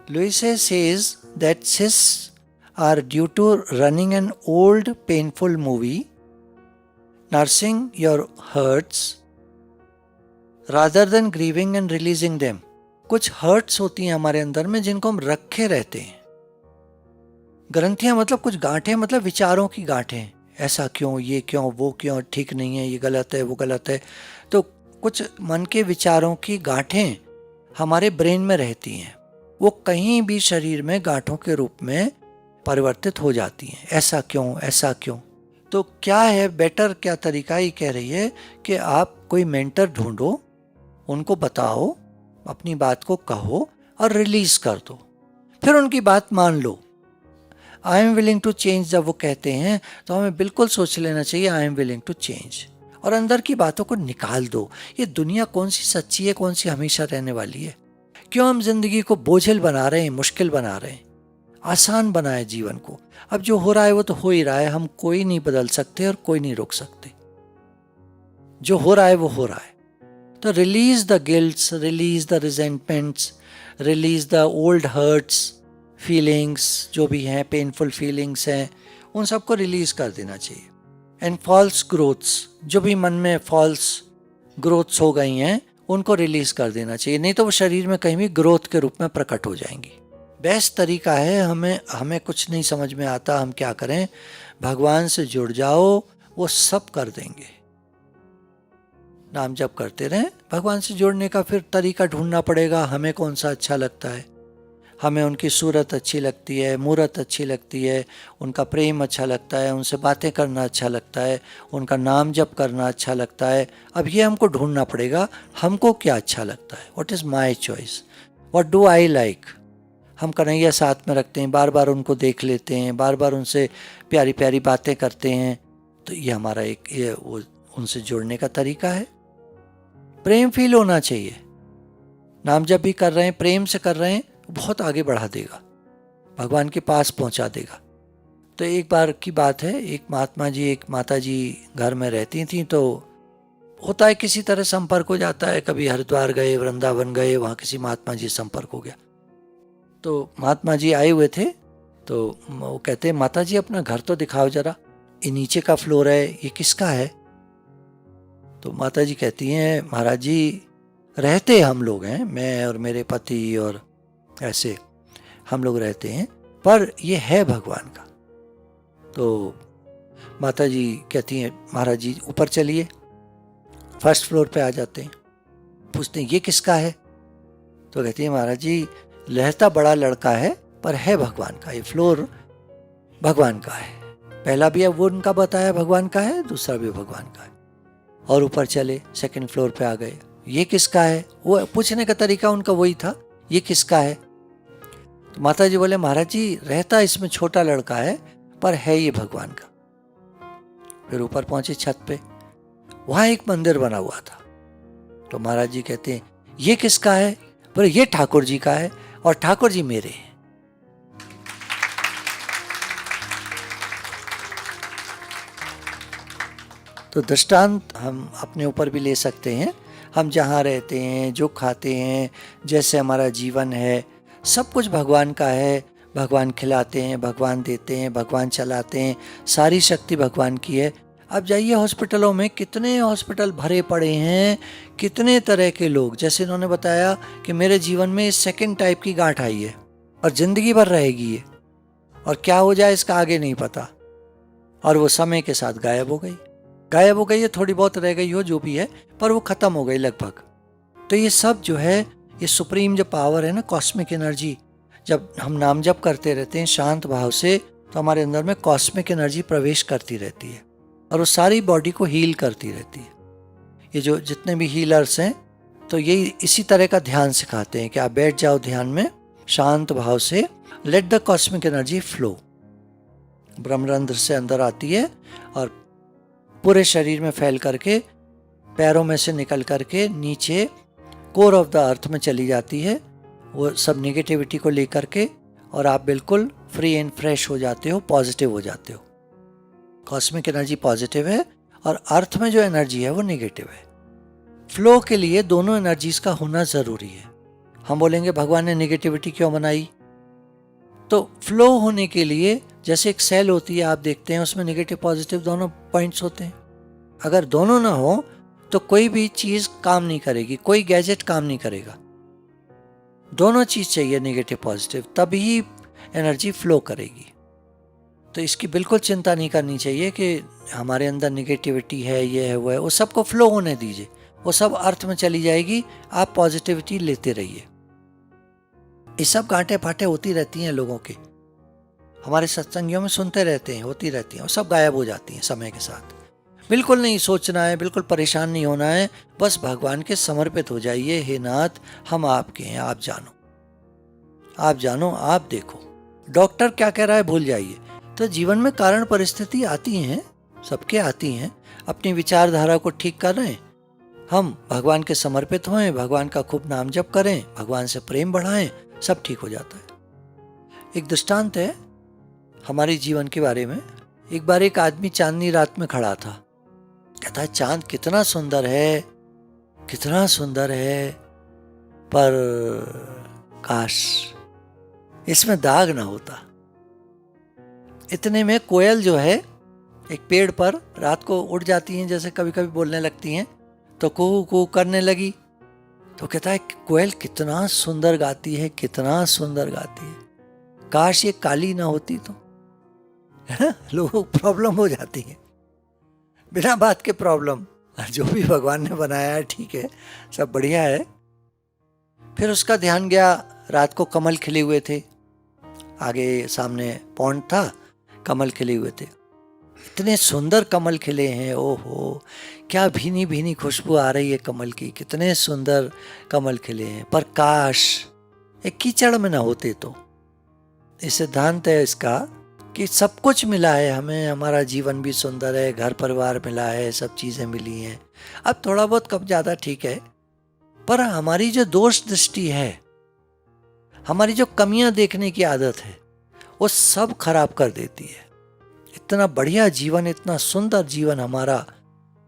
Louise says that cysts are due to running an old painful movie, nursing your hurts rather than grieving and releasing them. कुछ hertz होती हैं हमारे अंदर में जिनको हम रखे रहते हैं. ग्रंथियां मतलब कुछ गांठें, मतलब विचारों की गांठें. ऐसा क्यों, ये क्यों, वो क्यों, ठीक नहीं है, ये गलत है, वो गलत है. तो कुछ मन के विचारों की गांठें हमारे ब्रेन में रहती हैं. वो कहीं भी शरीर में गांठों के रूप में परिवर्तित हो जाती हैं. ऐसा क्यों, ऐसा क्यों. तो क्या है बेटर, क्या तरीका, ये कह रही है कि आप कोई मेंटर ढूंढो, उनको बताओ, अपनी बात को कहो और रिलीज कर दो. फिर उनकी बात मान लो. I am willing to change जब वो कहते हैं तो हमें बिल्कुल सोच लेना चाहिए I am willing to change, और अंदर की बातों को निकाल दो. ये दुनिया कौन सी सच्ची है, कौन सी हमेशा रहने वाली है. क्यों हम जिंदगी को बोझिल बना रहे हैं, मुश्किल बना रहे हैं. आसान बनाए जीवन को. अब जो हो रहा है वो तो हो ही रहा है, हम कोई नहीं बदल सकते और कोई नहीं रोक सकते. जो हो रहा है वो हो रहा है. तो release the guilts, release the resentments, release the old hurts, feelings जो भी हैं, पेनफुल फीलिंग्स हैं, उन सबको रिलीज कर देना चाहिए. एंड फॉल्स ग्रोथ्स, जो भी मन में फॉल्स ग्रोथ्स हो गई हैं उनको रिलीज कर देना चाहिए, नहीं तो वो शरीर में कहीं भी ग्रोथ के रूप में प्रकट हो जाएंगी. बेस्ट तरीका है, हमें कुछ नहीं समझ में आता, हम क्या करें, भगवान से जुड़ जाओ, वो सब कर देंगे. नाम जप करते रहें. भगवान से जुड़ने का फिर तरीका ढूंढना पड़ेगा, हमें कौन सा अच्छा लगता है. हमें उनकी सूरत अच्छी लगती है, मूरत अच्छी लगती है, उनका प्रेम अच्छा लगता है, उनसे बातें करना अच्छा लगता है, उनका नाम जप करना अच्छा लगता है. अब ये हमको ढूंढना पड़ेगा, हमको क्या अच्छा लगता है. What is my choice, what do I like. हम कन्हैया साथ में रखते हैं, बार बार उनको देख लेते हैं, बार बार उनसे प्यारी प्यारी बातें करते हैं. तो ये हमारा एक ये वो उनसे जुड़ने का तरीका है. प्रेम फील होना चाहिए. नाम जब भी कर रहे हैं, प्रेम से कर रहे हैं, बहुत आगे बढ़ा देगा, भगवान के पास पहुंचा देगा. तो एक बार की बात है, एक महात्मा जी, एक माता जी घर में रहती थी. तो होता है किसी तरह संपर्क हो जाता है, कभी हरिद्वार गए, वृंदावन गए, वहाँ किसी महात्मा जी संपर्क हो गया. तो महात्मा जी आए हुए थे. तो वो कहते हैं माता जी अपना घर तो दिखाओ जरा, ये नीचे का फ्लोर है, ये किसका है. तो माता जी कहती हैं महाराज जी रहते हम लोग हैं, मैं और मेरे पति और ऐसे हम लोग रहते हैं, पर ये है भगवान का. तो माता जी कहती हैं महाराज जी ऊपर चलिए. फर्स्ट फ्लोर पे आ जाते हैं, पूछते हैं ये किसका है. तो कहती है महाराज जी रहता बड़ा लड़का है पर है भगवान का, ये फ्लोर भगवान का है. पहला भी वो उनका बताया भगवान का है, दूसरा भी भगवान का है. और ऊपर चले, सेकंड फ्लोर पे आ गए, ये किसका है. वो पूछने का तरीका उनका वही था, ये किसका है. तो माता जी बोले महाराज जी रहता इसमें छोटा लड़का है पर है ये भगवान का. फिर ऊपर पहुंचे छत पे, वहां एक मंदिर बना हुआ था. तो महाराज जी कहते हैं ये किसका है. बोले ये ठाकुर जी का है और ठाकुर जी मेरे हैं. तो दृष्टांत हम अपने ऊपर भी ले सकते हैं. हम जहाँ रहते हैं, जो खाते हैं, जैसे हमारा जीवन है, सब कुछ भगवान का है. भगवान खिलाते हैं, भगवान देते हैं, भगवान चलाते हैं, सारी शक्ति भगवान की है. अब जाइए हॉस्पिटलों में, कितने हॉस्पिटल भरे पड़े हैं, कितने तरह के लोग. जैसे इन्होंने बताया कि मेरे जीवन में सेकंड टाइप की गांठ आई है और जिंदगी भर रहेगी ये, और क्या हो जाए इसका आगे नहीं पता. और वो समय के साथ गायब हो गई है, थोड़ी बहुत रह गई हो जो भी है, पर वो खत्म हो गई लगभग. तो ये सब जो है, ये सुप्रीम जो पावर है ना, कॉस्मिक एनर्जी, जब हम नाम जप करते रहते हैं शांत भाव से, तो हमारे अंदर में कॉस्मिक एनर्जी प्रवेश करती रहती है और वो सारी बॉडी को हील करती रहती है. ये जो जितने भी हीलर्स हैं, तो यही इसी तरह का ध्यान सिखाते हैं कि आप बैठ जाओ ध्यान में शांत भाव से, let the cosmic energy flow. ब्रह्मरंध्र से अंदर आती है और पूरे शरीर में फैल करके, पैरों में से निकल करके नीचे कोर ऑफ द अर्थ में चली जाती है, वो सब नेगेटिविटी को लेकर के, और आप बिल्कुल फ्री एंड फ्रेश हो जाते हो, पॉजिटिव हो जाते हो. कॉस्मिक एनर्जी पॉजिटिव है और अर्थ में जो एनर्जी है वो नेगेटिव है. फ्लो के लिए दोनों एनर्जीज का होना ज़रूरी है. हम बोलेंगे भगवान ने नेगेटिविटी क्यों बनाई, तो फ्लो होने के लिए जैसे एक सेल होती है, आप देखते हैं उसमें नेगेटिव पॉजिटिव दोनों पॉइंट्स होते हैं। अगर दोनों ना हो तो कोई भी चीज काम नहीं करेगी, कोई गैजेट काम नहीं करेगा। दोनों चीज चाहिए, नेगेटिव पॉजिटिव, तभी एनर्जी फ्लो करेगी। तो इसकी बिल्कुल चिंता नहीं करनी चाहिए कि हमारे अंदर नेगेटिविटी है, ये है, वो है। वो सबको फ्लो होने दीजिए, वो सब अर्थ में चली जाएगी। आप पॉजिटिविटी लेते रहिए। ये सब गांठे फाटे होती रहती हैं लोगों के, हमारे सत्संगियों में सुनते रहते हैं, होती रहती हैं, और सब गायब हो जाती हैं समय के साथ। बिल्कुल नहीं सोचना है, बिल्कुल परेशान नहीं होना है, बस भगवान के समर्पित हो जाइए। हे नाथ, हम आपके हैं, आप जानो, आप जानो, आप देखो। डॉक्टर क्या कह रहा है भूल जाइए। तो जीवन में कारण परिस्थिति आती हैं, सबके आती हैं। अपनी विचारधारा को ठीक कर रहे हैं, हम भगवान के समर्पित होएं, भगवान का खूब नाम जप करें, भगवान से प्रेम बढ़ाएं, सब ठीक हो जाता है। एक दृष्टांत है हमारे जीवन के बारे में। एक बार एक आदमी चांदनी रात में खड़ा था, कहता है चांद कितना सुंदर है, कितना सुंदर है, पर काश इसमें दाग ना होता। इतने में कोयल जो है एक पेड़ पर रात को उड़ जाती हैं, जैसे कभी कभी बोलने लगती हैं, तो कुहू कुहू करने लगी। तो कहता है कोयल कितना सुंदर गाती है, कितना सुंदर गाती है, काश ये काली ना होती तो। है ना, लोगों को प्रॉब्लम हो जाती है बिना बात के प्रॉब्लम। जो भी भगवान ने बनाया है ठीक है, सब बढ़िया है। फिर उसका ध्यान गया, रात को कमल खिले हुए थे, आगे सामने पॉन्ड था, कमल खिले हुए थे। इतने सुंदर कमल खिले हैं, ओहो क्या भीनी भीनी खुशबू आ रही है कमल की, कितने सुंदर कमल खिले हैं, पर काश एक कीचड़ में ना होते तो। ये सिद्धांत है इसका कि सब कुछ मिला है हमें, हमारा जीवन भी सुंदर है, घर परिवार मिला है, सब चीजें मिली हैं। अब थोड़ा बहुत कम ज्यादा ठीक है, पर हमारी जो दोष दृष्टि है, हमारी जो कमियां देखने की आदत है, वो सब खराब कर देती है। इतना बढ़िया जीवन, इतना सुंदर जीवन हमारा,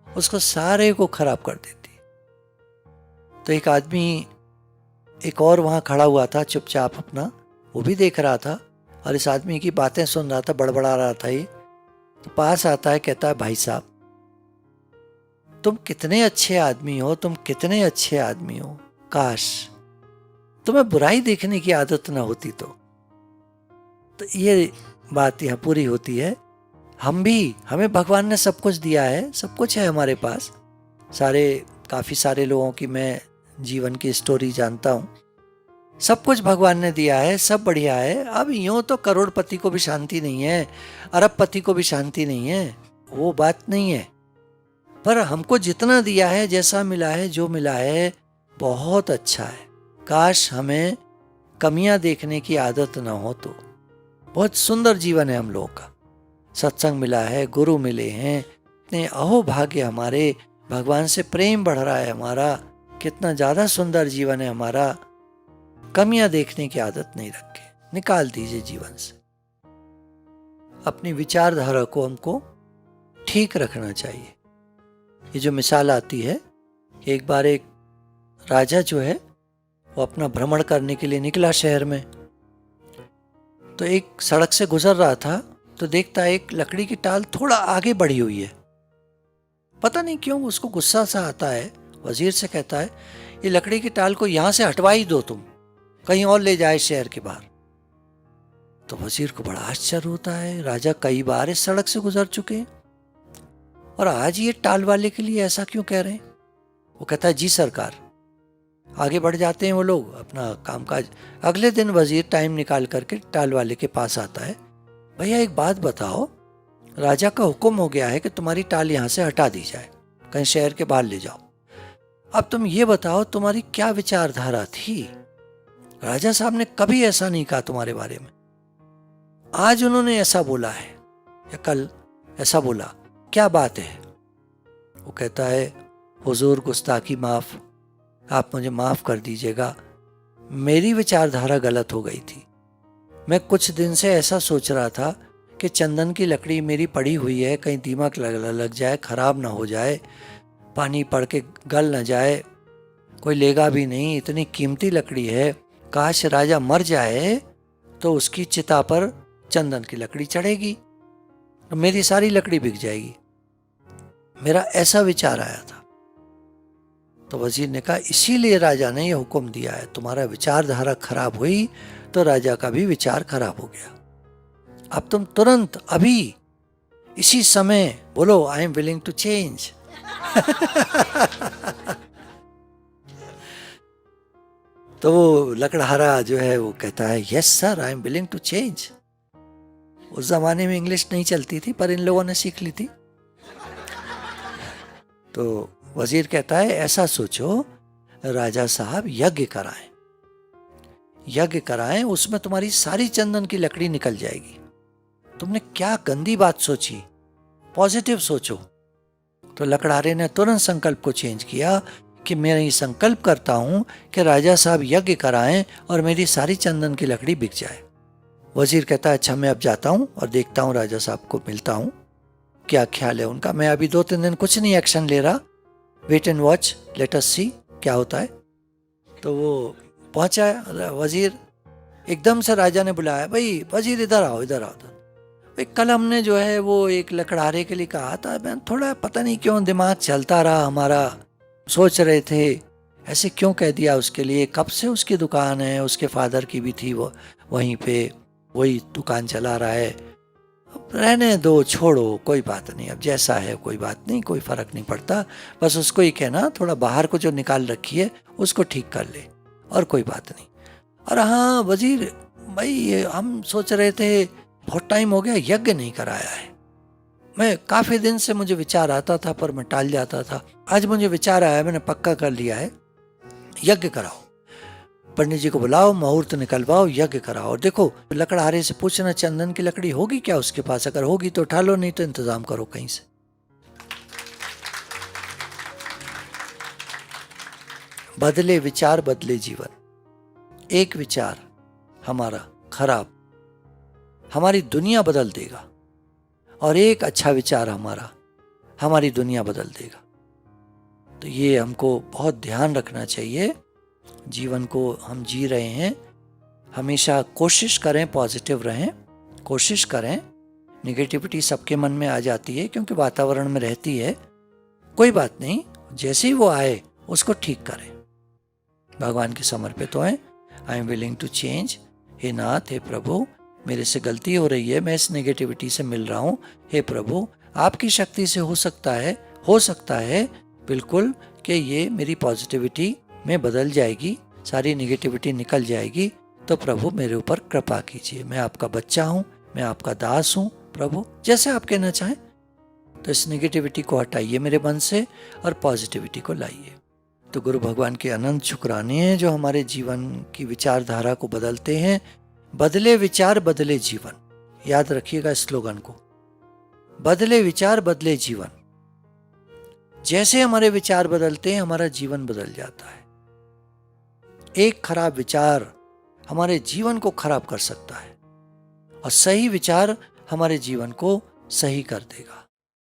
उसको सारे को खराब कर देती है। तो एक आदमी एक और वहां खड़ा हुआ था चुपचाप अपना, वो भी देख रहा था और इस आदमी की बातें सुन रहा था, बड़बड़ा रहा था ये। तो पास आता है, कहता है भाई साहब तुम कितने अच्छे आदमी हो, तुम कितने अच्छे आदमी हो, काश तुम्हें बुराई देखने की आदत ना होती तो। ये बात यहाँ पूरी होती है। हमें भगवान ने सब कुछ दिया है, सब कुछ है हमारे पास। काफी सारे लोगों की मैं जीवन की स्टोरी जानता हूँ, सब कुछ भगवान ने दिया है, सब बढ़िया है। अब यूं तो करोड़पति को भी शांति नहीं है, अरबपति को भी शांति नहीं है, वो बात नहीं है। पर हमको जितना दिया है, जैसा मिला है, जो मिला है, बहुत अच्छा है। काश हमें कमियां देखने की आदत ना हो तो। बहुत सुंदर जीवन है हम लोगों का, सत्संग मिला है, गुरु मिले हैं, इतने अहो भाग्य हमारे, भगवान से प्रेम बढ़ रहा है हमारा, कितना ज्यादा सुंदर जीवन है हमारा। कमियां देखने की आदत नहीं रखे, निकाल दीजिए जीवन से। अपनी विचारधारा को हमको ठीक रखना चाहिए। ये जो मिसाल आती है, एक बार एक राजा जो है वो अपना भ्रमण करने के लिए निकला शहर में। तो एक सड़क से गुजर रहा था, तो देखता है एक लकड़ी की टाल थोड़ा आगे बढ़ी हुई है। पता नहीं क्यों उसको गुस्सा सा आता है, वजीर से कहता है ये लकड़ी की टाल को यहां से हटवा ही दो, तुम कहीं और ले जाए शहर के बाहर। तो वजीर को बड़ा आश्चर्य होता है, राजा कई बार इस सड़क से गुजर चुके हैं और आज ये टाल वाले के लिए ऐसा क्यों कह रहे हैं। वो कहता है जी सरकार। आगे बढ़ जाते हैं वो लोग अपना कामकाज। अगले दिन वजीर टाइम निकाल करके टाल वाले के पास आता है, भैया एक बात बताओ, राजा का हुक्म हो गया है कि तुम्हारी टाल यहां से हटा दी जाए, कहीं शहर के बाहर ले जाओ। अब तुम ये बताओ तुम्हारी क्या विचारधारा थी। राजा साहब ने कभी ऐसा नहीं कहा तुम्हारे बारे में, आज उन्होंने ऐसा बोला है या कल ऐसा बोला, क्या बात है। वो कहता है हुजूर गुस्ताखी माफ, आप मुझे माफ कर दीजिएगा, मेरी विचारधारा गलत हो गई थी। मैं कुछ दिन से ऐसा सोच रहा था कि चंदन की लकड़ी मेरी पड़ी हुई है, कहीं दीमक लग जाए, खराब ना हो जाए, पानी पड़ के गल ना जाए, कोई लेगा भी नहीं, इतनी कीमती लकड़ी है, काश राजा मर जाए तो उसकी चिता पर चंदन की लकड़ी चढ़ेगी, तो मेरी सारी लकड़ी बिक जाएगी। मेरा ऐसा विचार आया था। तो वजीर ने कहा इसीलिए राजा ने यह हुक्म दिया है, तुम्हारा विचारधारा खराब हुई तो राजा का भी विचार खराब हो गया। अब तुम तुरंत अभी इसी समय बोलो I am willing to change. तो वो लकड़हारा जो है वो कहता है yes sir I am willing to change. उस जमाने में इंग्लिश नहीं चलती थी पर इन लोगों ने सीख ली थी। तो वजीर कहता है ऐसा सोचो राजा साहब यज्ञ कराएं, यज्ञ कराएं, उसमें तुम्हारी सारी चंदन की लकड़ी निकल जाएगी। तुमने क्या गंदी बात सोची, पॉजिटिव सोचो। तो लकड़हारे ने तुरंत संकल्प को चेंज किया कि मैं ये संकल्प करता हूं कि राजा साहब यज्ञ कराएं और मेरी सारी चंदन की लकड़ी बिक जाए। वजीर कहता है अच्छा मैं अब जाता हूं और देखता हूं राजा साहब को मिलता हूं, क्या ख्याल है उनका। मैं अभी 2-3 दिन कुछ नहीं एक्शन ले रहा, wait and watch, let us see क्या होता है। तो वो पहुंचा वजीर, एकदम से राजा ने बुलाया, भाई वजीर इधर आओ इधर आओ। भाई कल हमने जो है वो एक लकड़हारे के लिए कहा था, मैं थोड़ा पता नहीं क्यों दिमाग चलता रहा हमारा, सोच रहे थे ऐसे क्यों कह दिया उसके लिए, कब से उसकी दुकान है, उसके फादर की भी थी, वो वहीं पे वही दुकान चला रहा है, रहने दो छोड़ो कोई बात नहीं, अब जैसा है कोई बात नहीं, कोई फर्क नहीं पड़ता, बस उसको ही कहना थोड़ा बाहर को जो निकाल रखी है उसको ठीक कर ले और कोई बात नहीं। और हाँ वजीर भाई ये हम सोच रहे थे बहुत टाइम हो गया यज्ञ नहीं कराया है, मैं काफी दिन से मुझे विचार आता था पर मैं टाल जाता था, आज मुझे विचार आया, मैंने पक्का कर लिया है, यज्ञ कराओ, पंडित जी को बुलाओ, मुहूर्त निकलवाओ, यज्ञ कराओ। और देखो लकड़हारे से पूछना चंदन की लकड़ी होगी क्या उसके पास, अगर होगी तो उठा लो, नहीं तो इंतजाम करो कहीं से। बदले विचार बदले जीवन। एक विचार हमारा खराब हमारी दुनिया बदल देगा और एक अच्छा विचार हमारा हमारी दुनिया बदल देगा। तो ये हमको बहुत ध्यान रखना चाहिए। जीवन को हम जी रहे हैं, हमेशा कोशिश करें पॉजिटिव रहें, कोशिश करें, निगेटिविटी सबके मन में आ जाती है क्योंकि वातावरण में रहती है, कोई बात नहीं, जैसे ही वो आए उसको ठीक करें, भगवान के समर्पित होएं। I am willing to change, हे नाथ, हे प्रभु मेरे से गलती हो रही है, मैं इस नेगेटिविटी से मिल रहा हूँ, हे प्रभु आपकी शक्ति से हो सकता है बिल्कुल कि ये मेरी पॉजिटिविटी में बदल जाएगी, सारी नेगेटिविटी निकल जाएगी, तो प्रभु मेरे ऊपर कृपा कीजिए, मैं आपका बच्चा हूँ, मैं आपका दास हूँ, प्रभु जैसे आप कहना चाहें। तो इस नेगेटिविटी को हटाइए मेरे मन से और पॉजिटिविटी को लाइए। तो गुरु भगवान के अनंत शुक्राने हैं जो हमारे जीवन की विचारधारा को बदलते हैं। बदले विचार बदले जीवन, याद रखिएगा स्लोगन को, बदले विचार बदले जीवन। जैसे हमारे विचार बदलते हैं हमारा जीवन बदल जाता है। एक खराब विचार हमारे जीवन को खराब कर सकता है और सही विचार हमारे जीवन को सही कर देगा।